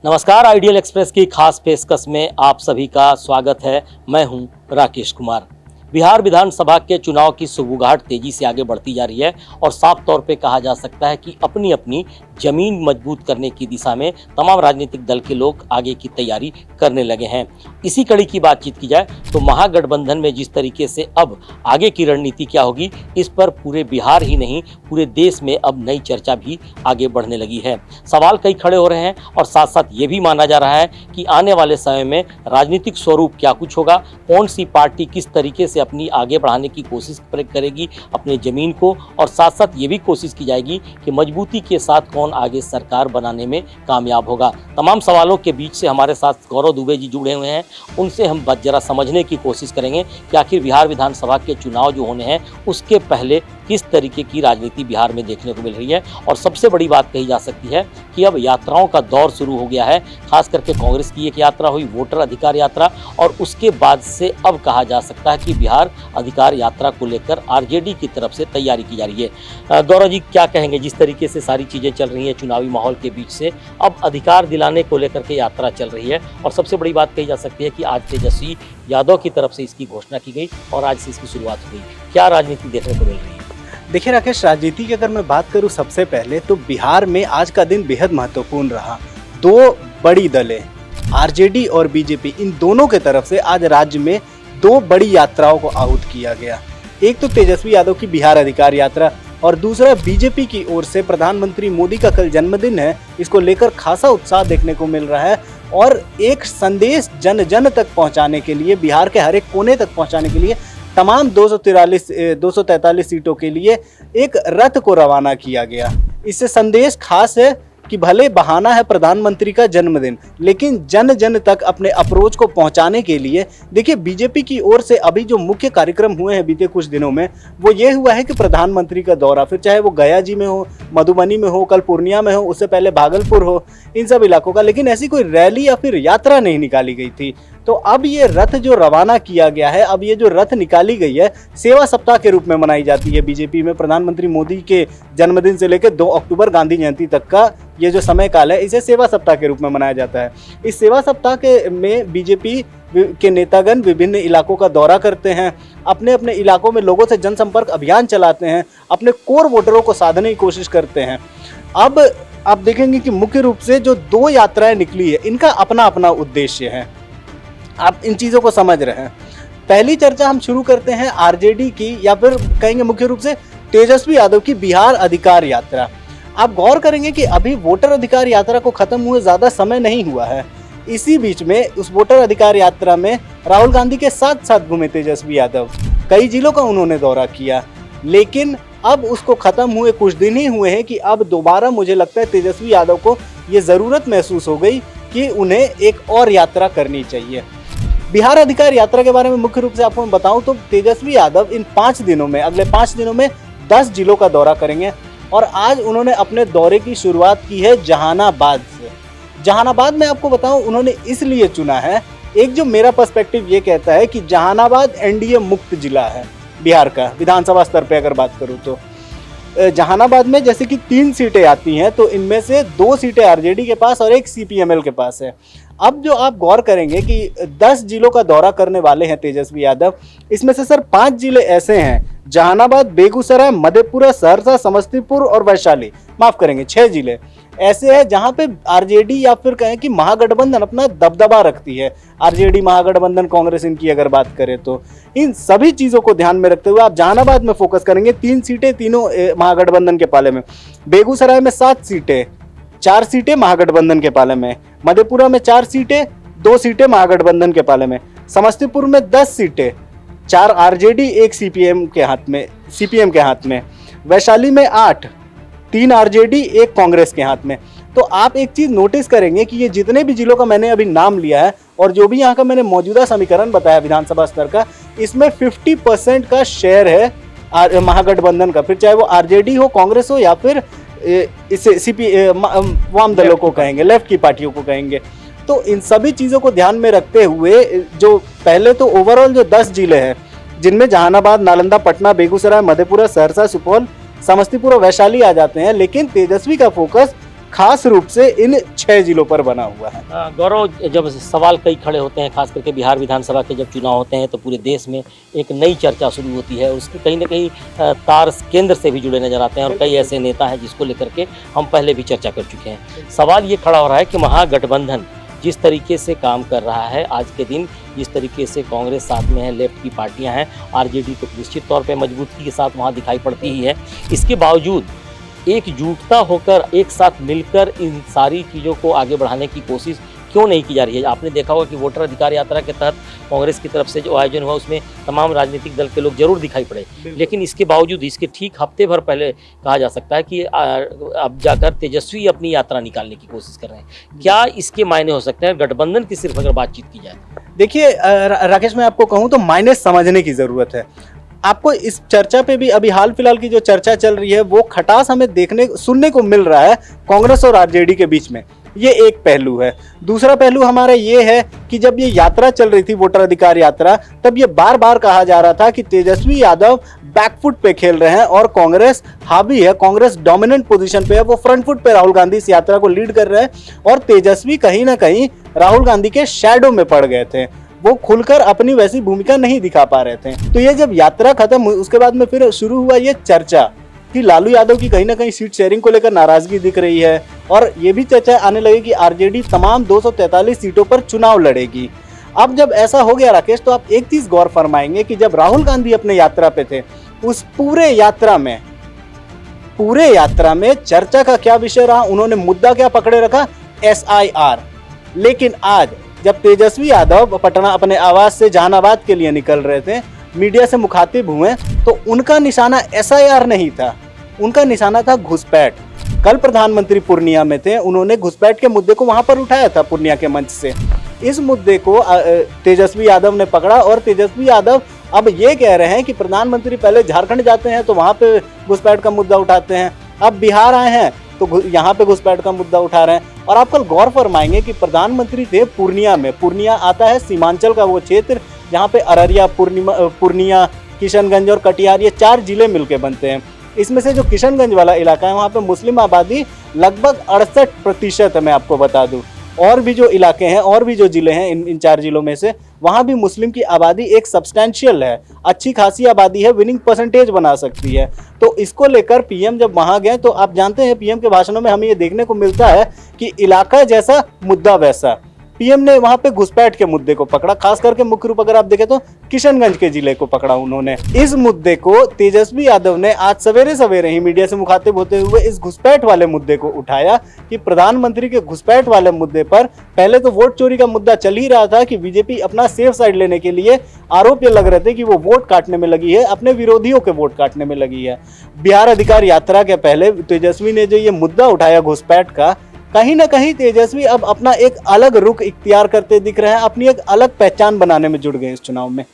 नमस्कार, ideal express की खास पेशकश में आप सभी का स्वागत है। मैं हूं राकेश कुमार। बिहार विधानसभा के चुनाव की सुगबुगाहट तेजी से आगे बढ़ती जा रही है और साफ तौर पे कहा जा सकता है कि अपनी अपनी जमीन मजबूत करने की दिशा में तमाम राजनीतिक दल के लोग आगे की तैयारी करने लगे हैं। इसी कड़ी की बातचीत की जाए तो महागठबंधन में जिस तरीके से अब आगे की रणनीति क्या होगी, इस पर पूरे बिहार ही नहीं पूरे देश में अब नई चर्चा भी आगे बढ़ने लगी है। सवाल कई खड़े हो रहे हैं और साथ साथ ये भी माना जा रहा है कि आने वाले समय में राजनीतिक स्वरूप क्या कुछ होगा, कौन सी पार्टी किस तरीके से अपनी आगे बढ़ाने की कोशिश करेगी अपने जमीन को, और साथ साथ ये भी कोशिश की जाएगी कि मजबूती के साथ कौन आगे सरकार बनाने में कामयाब होगा। तमाम सवालों के बीच से हमारे साथ गौरव दुबे जी जुड़े हुए हैं। उनसे हम जरा समझने की कोशिश करेंगे कि आखिर बिहार विधानसभा के चुनाव जो होने हैं उसके पहले किस तरीके की राजनीति बिहार में देखने को मिल रही है। और सबसे बड़ी बात कही जा सकती है कि अब यात्राओं का दौर शुरू हो गया है। खास करके कांग्रेस की एक यात्रा हुई, वोटर अधिकार यात्रा, और उसके बाद से अब कहा जा सकता है कि बिहार अधिकार यात्रा को लेकर आरजेडी की तरफ से तैयारी की जा रही है। गौरव जी, क्या कहेंगे, जिस तरीके से सारी चीज़ें चल रही हैं चुनावी माहौल के बीच से, अब अधिकार दिलाने को लेकर के यात्रा चल रही है और सबसे बड़ी बात कही जा सकती है कि आज तेजस्वी यादव की तरफ से इसकी घोषणा की गई और आज से इसकी शुरुआत हुई। क्या राजनीति देखने को मिल रही है? देखिए राकेश, राजनीति की अगर मैं बात करूं सबसे पहले तो बिहार में आज का दिन बेहद महत्वपूर्ण रहा। दो बड़ी दलें आरजेडी और बीजेपी, इन दोनों के तरफ से आज राज्य में दो बड़ी यात्राओं को आहूत किया गया। एक तो तेजस्वी यादव की बिहार अधिकार यात्रा और दूसरा बीजेपी की ओर से प्रधानमंत्री मोदी का कल जन्मदिन है, इसको लेकर खासा उत्साह देखने को मिल रहा है। और एक संदेश जन जन तक पहुंचाने के लिए, बिहार के हर एक कोने तक पहुंचाने के लिए तमाम 243 सीटों के लिए एक रथ को रवाना किया गया। इससे संदेश खास है कि भले बहाना है प्रधानमंत्री का जन्मदिन, लेकिन जन जन तक अपने अप्रोच को पहुंचाने के लिए देखिए बीजेपी की ओर से अभी जो मुख्य कार्यक्रम हुए हैं बीते कुछ दिनों में, वो ये हुआ है कि प्रधानमंत्री का दौरा, फिर चाहे वो गया जी में हो, मधुबनी में हो, कल पूर्णिया में हो, उससे पहले भागलपुर हो, इन सब इलाकों का, लेकिन ऐसी कोई रैली या फिर यात्रा नहीं निकाली गई थी। तो अब ये रथ जो रवाना किया गया है, अब ये जो रथ निकाली गई है, सेवा सप्ताह के रूप में मनाई जाती है बीजेपी में। प्रधानमंत्री मोदी के जन्मदिन से लेकर 2 अक्टूबर गांधी जयंती तक का ये जो समय काल है, इसे सेवा सप्ताह के रूप में मनाया जाता है। इस सेवा सप्ताह के में बीजेपी के नेतागण विभिन्न इलाकों का दौरा करते हैं, अपने अपने इलाकों में लोगों से जनसंपर्क अभियान चलाते हैं, अपने कोर वोटरों को साधने की कोशिश करते हैं। अब आप देखेंगे कि मुख्य रूप से जो 2 यात्राएं निकली है, इनका अपना अपना उद्देश्य है। आप इन चीज़ों को समझ रहे हैं। पहली चर्चा हम शुरू करते हैं आरजेडी की, या फिर कहेंगे मुख्य रूप से तेजस्वी यादव की बिहार अधिकार यात्रा। आप गौर करेंगे कि अभी वोटर अधिकार यात्रा को खत्म हुए ज़्यादा समय नहीं हुआ है। इसी बीच में उस वोटर अधिकार यात्रा में राहुल गांधी के साथ साथ घूमे तेजस्वी यादव, कई जिलों का उन्होंने दौरा किया। लेकिन अब उसको ख़त्म हुए कुछ दिन ही हुए हैं कि अब दोबारा मुझे लगता है तेजस्वी यादव को ये ज़रूरत महसूस हो गई कि उन्हें एक और यात्रा करनी चाहिए। बिहार अधिकार यात्रा के बारे में मुख्य रूप से आपको मैं बताऊं तो तेजस्वी यादव इन 5 दिनों में, अगले 5 दिनों में 10 जिलों का दौरा करेंगे। और आज उन्होंने अपने दौरे की शुरुआत की है जहानाबाद से। जहानाबाद में आपको बताऊं उन्होंने इसलिए चुना है, एक जो मेरा पर्सपेक्टिव ये कहता है कि जहानाबाद एनडीए मुक्त जिला है बिहार का, विधानसभा स्तर पर अगर बात करूँ तो। जहानाबाद में जैसे कि 3 सीटें आती हैं, तो इनमें से 2 सीटें आरजेडी के पास और 1 सीपीएमएल के पास है। अब जो आप गौर करेंगे कि 10 जिलों का दौरा करने वाले हैं तेजस्वी यादव, इसमें से सर 5 जिले ऐसे हैं, जहानाबाद, बेगूसराय, मधेपुरा, सहरसा, समस्तीपुर और वैशाली, माफ करेंगे 6 जिले ऐसे हैं जहां पे आरजेडी या फिर कहें कि महागठबंधन अपना दबदबा रखती है। आरजेडी, महागठबंधन, कांग्रेस, इनकी अगर बात करें तो इन सभी चीज़ों को ध्यान में रखते हुए आप जहानाबाद में फोकस करेंगे। 3 सीटें तीनों महागठबंधन के पाले में, बेगूसराय में 7 सीटें, 4 सीटें महागठबंधन के पाले में, मधेपुरा में 4 सीटें, 2 सीटें महागठबंधन के पाले में, समस्तीपुर में 10 सीटें, 4 आरजेडी, 1 सीपीएम के हाथ में, वैशाली में 8, 3 आरजेडी, 1 कांग्रेस के हाथ में। तो आप एक चीज नोटिस करेंगे कि ये जितने भी जिलों का मैंने अभी नाम लिया है और जो भी यहाँ का मैंने मौजूदा समीकरण बताया विधानसभा स्तर का, इसमें 50% का शेयर है महागठबंधन का, फिर चाहे वो आरजेडी हो, कांग्रेस हो, या फिर इसे वाम दलों को कहेंगे, लेफ्ट की पार्टियों को कहेंगे। तो इन सभी चीज़ों को ध्यान में रखते हुए जो पहले तो ओवरऑल जो 10 जिले हैं, जिनमें जहानाबाद, नालंदा, पटना, बेगूसराय, मधेपुरा, सहरसा, सुपौल, समस्तीपुर और वैशाली आ जाते हैं, लेकिन तेजस्वी का फोकस खास रूप से इन 6 जिलों पर बना हुआ है। गौरव, जब सवाल कई खड़े होते हैं, खास करके बिहार विधानसभा के जब चुनाव होते हैं तो पूरे देश में एक नई चर्चा शुरू होती है और उसकी कहीं ना कहीं तार केंद्र से भी जुड़े नजर आते हैं और कई ऐसे नेता हैं जिसको लेकर के हम पहले भी चर्चा कर चुके हैं। सवाल ये खड़ा हो रहा है कि महागठबंधन जिस तरीके से काम कर रहा है आज के दिन, जिस तरीके से कांग्रेस साथ में है, लेफ्ट की पार्टियां हैं, आरजेडी तो निश्चित तौर पे मजबूती के साथ वहां दिखाई पड़ती ही है, इसके बावजूद एकजुटता होकर एक साथ मिलकर इन सारी चीज़ों को आगे बढ़ाने की कोशिश क्यों नहीं की जा रही है? आपने देखा होगा कि वोटर अधिकार यात्रा के तहत कांग्रेस की तरफ से जो आयोजन हुआ उसमें तमाम राजनीतिक दल के लोग जरूर दिखाई पड़े, लेकिन इसके बावजूद इसके ठीक हफ्ते भर पहले कहा जा सकता है कि अब जाकर तेजस्वी अपनी यात्रा निकालने की कोशिश कर रहे हैं। क्या इसके मायने हो सकते हैं गठबंधन की सिर्फ अगर बातचीत की जाए? देखिए राकेश, मैं आपको कहूँ तो मायने समझने की ज़रूरत है। आपको इस चर्चा पे भी अभी हाल फिलहाल की जो चर्चा चल रही है वो खटास हमें सुनने को मिल रहा है कांग्रेस और आरजेडी के बीच में। ये एक पहलू है। दूसरा पहलू हमारा ये है कि जब ये यात्रा चल रही थी, वोटर अधिकार यात्रा, तब ये बार बार कहा जा रहा था कि तेजस्वी यादव बैकफुट पे खेल रहे हैं और कांग्रेस हावी है, कांग्रेस डोमिनेंट पोजीशन पे है, वो फ्रंट फुट पे राहुल गांधी इस यात्रा को लीड कर रहे हैं और तेजस्वी कहीं ना कहीं राहुल गांधी के शैडो में पड़ गए थे। वो खुलकर अपनी वैसी भूमिका नहीं दिखा पा रहे थे। तो ये जब यात्रा खत्म हुई उसके बाद में फिर शुरू हुआ ये चर्चा कि लालू यादव की कहीं ना कहीं सीट शेयरिंग को लेकर नाराजगी दिख रही है और ये भी चर्चा आने लगी कि आरजेडी तमाम 243 सीटों पर चुनाव लड़ेगी। अब जब ऐसा हो गया राकेश, तो आप एक चीज गौर फरमाएंगे कि जब राहुल गांधी अपने यात्रा पे थे, उस पूरे यात्रा में चर्चा का क्या विषय रहा, उन्होंने मुद्दा क्या पकड़े रखा? SIR। लेकिन आज जब तेजस्वी यादव पटना अपने आवास से जहानाबाद के लिए निकल रहे थे, मीडिया से मुखातिब हुए, तो उनका निशाना SIR नहीं था, उनका निशाना था घुसपैठ। कल प्रधानमंत्री पूर्णिया में थे, उन्होंने घुसपैठ के मुद्दे को वहां पर उठाया था पूर्णिया के मंच से। इस मुद्दे को तेजस्वी यादव ने पकड़ा और तेजस्वी यादव अब ये कह रहे हैं कि प्रधानमंत्री पहले झारखंड जाते हैं तो वहां पे घुसपैठ का मुद्दा उठाते हैं, अब बिहार आए हैं तो यहाँ पे घुसपैठ का मुद्दा उठा रहे हैं। और आप कल गौर फरमाएंगे कि प्रधानमंत्री थे पूर्णिया में। पूर्णिया आता है सीमांचल का वो क्षेत्र जहाँ पे अररिया, पूर्णिया, किशनगंज और कटिहार, ये 4 जिले मिलके बनते हैं। इसमें से जो किशनगंज वाला इलाका है वहाँ पे मुस्लिम आबादी लगभग 68% है, मैं आपको बता दूं। और भी जो इलाके हैं और भी जो जिले हैं इन 4 जिलों में से, वहाँ भी मुस्लिम की आबादी एक सब्सटैंशियल है, अच्छी खासी आबादी है, विनिंग परसेंटेज बना सकती है। तो इसको लेकर पीएम जब वहाँ गए तो आप जानते हैं पीएम के भाषणों में हमें ये देखने को मिलता है कि इलाका जैसा मुद्दा वैसा। पीएम ने वहां पे घुसपैठ के मुद्दे को पकड़ा, खास करके मुख्य रूप अगर आप देखें तो किशनगंज के जिले को पकड़ा उन्होंने। इस मुद्दे को तेजस्वी यादव ने आज सवेरे सवेरे ही मीडिया से मुखातिब होते हुए इस घुसपैठ वाले मुद्दे को उठाया कि प्रधानमंत्री के घुसपैठ वाले मुद्दे पर पहले तो वोट चोरी का मुद्दा चल ही रहा था कि बीजेपी अपना सेफ साइड लेने के लिए आरोप ये लग रहे थे कि वो वोट काटने में लगी है, अपने विरोधियों के वोट काटने में लगी है। बिहार अधिकार यात्रा के पहले तेजस्वी ने जो ये मुद्दा उठाया घुसपैठ का, कहीं ना कहीं तेजस्वी अब अपना एक अलग रुख इख्तियार करते दिख रहे हैं, अपनी एक अलग पहचान बनाने में जुड़ गए इस चुनाव में।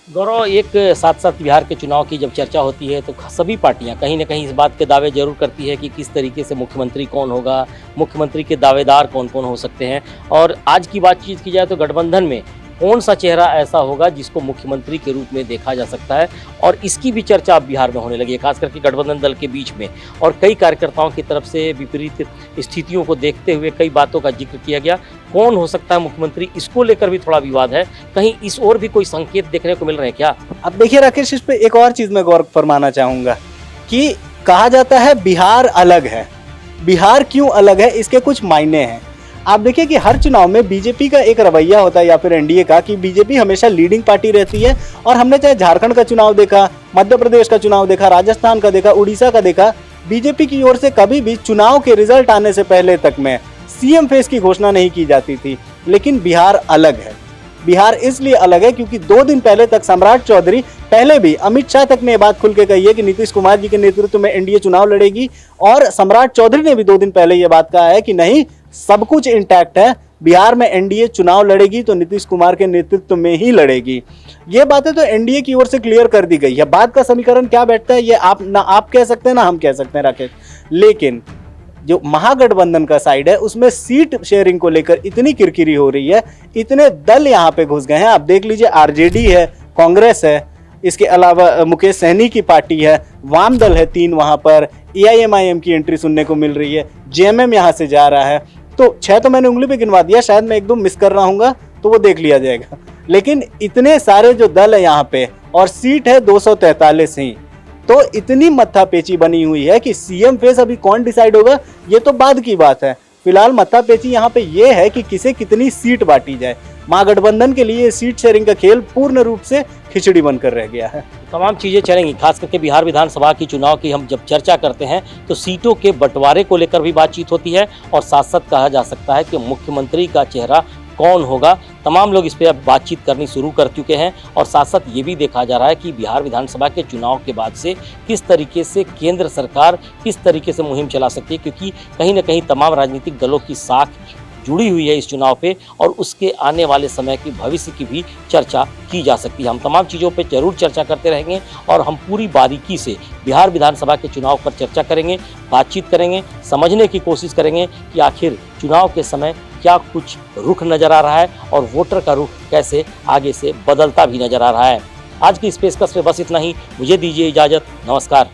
गौरव, एक साथ साथ बिहार के चुनाव की जब चर्चा होती है तो सभी पार्टियां कहीं ना कहीं इस बात के दावे जरूर करती है कि किस तरीके से मुख्यमंत्री कौन होगा, मुख्यमंत्री के दावेदार कौन कौन हो सकते हैं। और आज की बातचीत की जाए तो गठबंधन में कौन सा चेहरा ऐसा होगा जिसको मुख्यमंत्री के रूप में देखा जा सकता है, और इसकी भी चर्चा अब बिहार में होने लगी है, खास करके गठबंधन दल के बीच में। और कई कार्यकर्ताओं की तरफ से विपरीत स्थितियों को देखते हुए कई बातों का जिक्र किया गया। कौन हो सकता है मुख्यमंत्री, इसको लेकर भी थोड़ा विवाद है। कहीं इस ओर भी कोई संकेत देखने को मिल रहे हैं क्या? अब देखिए राकेश, इस पे एक और चीज मैं गौर फरमाना चाहूंगा कि कहा जाता है बिहार अलग है। बिहार क्यों अलग है, इसके कुछ मायने हैं। आप देखिए कि हर चुनाव में बीजेपी का एक रवैया होता है या फिर एनडीए का कि बीजेपी हमेशा लीडिंग पार्टी रहती है। और हमने चाहे झारखंड का चुनाव देखा, मध्य प्रदेश का चुनाव देखा, राजस्थान का देखा, उड़ीसा का देखा, बीजेपी की ओर से कभी भी चुनाव के रिजल्ट आने से पहले तक में सीएम फेस की घोषणा नहीं की जाती थी। लेकिन बिहार अलग है। बिहार इसलिए अलग है क्योंकि 2 दिन पहले तक सम्राट चौधरी, पहले भी अमित शाह तक ने ये बात खुल के कही है कि नीतीश कुमार जी के नेतृत्व में एनडीए चुनाव लड़ेगी। और सम्राट चौधरी ने भी 2 दिन पहले ये बात कहा है कि नहीं, सब कुछ इंटैक्ट है, बिहार में एनडीए चुनाव लड़ेगी तो नीतीश कुमार के नेतृत्व में ही लड़ेगी। ये बातें तो एनडीए की ओर से क्लियर कर दी गई है। बात का समीकरण क्या बैठता है ये आप कह सकते हैं ना हम कह सकते हैं राकेश। लेकिन जो महागठबंधन का साइड है उसमें सीट शेयरिंग को लेकर इतनी किरकिरी हो रही है, इतने दल यहाँ पे घुस गए हैं। आप देख लीजिए, आरजेडी है, कांग्रेस है, इसके अलावा मुकेश सहनी की पार्टी है, वाम दल है 3 वहाँ पर, AIMIM की एंट्री सुनने को मिल रही है, JMM यहाँ से जा रहा है। तो 6 तो मैंने उंगली पे गिनवा दिया, शायद मैं 1-2 मिस कर रहा हूँ तो वो देख लिया जाएगा। लेकिन इतने सारे जो दल है यहाँ पे और सीट है 243 ही, तो इतनी मत्थापेची बनी हुई है कि सीएम फेस अभी कौन डिसाइड होगा ये तो बाद की बात है। फिलहाल मत्थापेची यहाँ पे ये है कि किसे कितनी सीट बांटी जाए। महागठबंधन के लिए सीट शेयरिंग का खेल पूर्ण रूप से खिचड़ी बनकर रह गया है। तमाम चीज़ें चलेंगी, खास करके बिहार विधानसभा की चुनाव की हम जब चर्चा करते हैं तो सीटों के बंटवारे को लेकर भी बातचीत होती है और साथ साथ कहा जा सकता है कि मुख्यमंत्री का चेहरा कौन होगा। तमाम लोग इस पर अब बातचीत करनी शुरू कर चुके हैं और साथ साथ ये भी देखा जा रहा है कि बिहार विधानसभा के चुनाव के बाद से किस तरीके से केंद्र सरकार किस तरीके से मुहिम चला सकती है, क्योंकि कहीं ना कहीं तमाम राजनीतिक दलों की साख जुड़ी हुई है इस चुनाव पे और उसके आने वाले समय की भविष्य की भी चर्चा की जा सकती है। हम तमाम चीज़ों पे जरूर चर्चा करते रहेंगे और हम पूरी बारीकी से बिहार विधानसभा के चुनाव पर चर्चा करेंगे, बातचीत करेंगे, समझने की कोशिश करेंगे कि आखिर चुनाव के समय क्या कुछ रुख नज़र आ रहा है और वोटर का रुख कैसे आगे से बदलता भी नज़र आ रहा है। आज की इस पेशकश में बस इतना ही, मुझे दीजिए इजाज़त, नमस्कार।